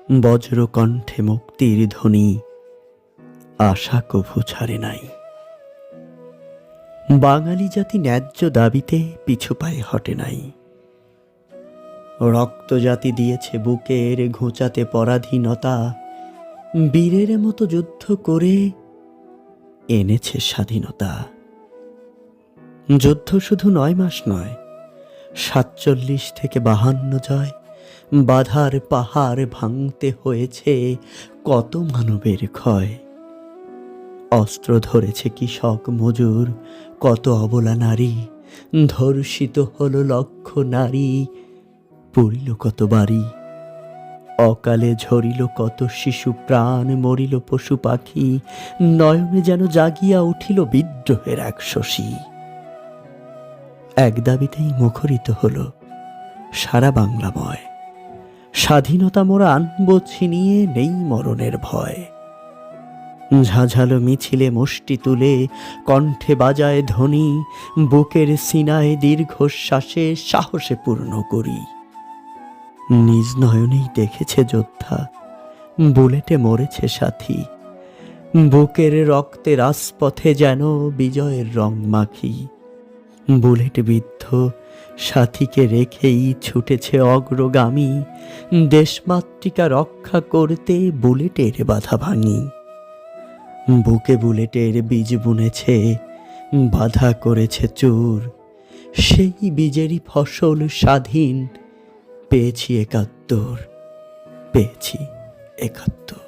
বজ্রকণ্ঠে মুক্তির ধ্বনি আশা কভু ছাড়ে নাই। বাঙালি জাতি ন্যায্য দাবিতে পিছু পায়ে হটে নাই। রক্ত জাতি দিয়েছে বুকের ঘোচাতে পরাধীনতা, বীরের মতো যুদ্ধ করে এনেছে স্বাধীনতা। যুদ্ধ শুধু 9 মাস নয়, 47 থেকে 52 জয়। বাধার পাহাড় ভাঙতে হয়েছে কত মানবের ক্ষয়। অস্ত্র ধরেছে কৃষক মজুর, কত অবলা নারী। ধর্ষিত হলো লক্ষ নারী, পড়িল কত বাড়ি। অকালে ঝরিল কত শিশু প্রাণ, মরিল পশু পাখি। নয়নে যেন জাগিয়া উঠিল বিদ্রোহের এক শশী। এক দাবিতেই মুখরিত হলো সারা বাংলাময়, স্বাধীনতা মোরা আনব ছিনিয়ে, নেই মরণের ভয়। ঝাঁঝালো মিছিলে মুষ্টি তুলে কণ্ঠে বাজায় ধ্বনি, বুকের সিনায় দীর্ঘশ্বাসে সাহসে পূর্ণ করি। নিজ নয়নেই দেখেছে যোদ্ধা, বুলেটে মরেছে সাথী। বুকের রক্তে রাজপথে যেন বিজয়ের রং মাখি। বুলেট বিদ্ধ সাথীকে রেখেই ছুটেছে অগ্রগামী। দেশমাতৃকা রক্ষা করতে বুলেটের বাধা ভাঙি। বুকে বুলেটের বীজ বুনেছে, বাধা করেছে চোর। সেই বীজেরই ফসল স্বাধীন পেয়েছি 71, পেয়েছি 71।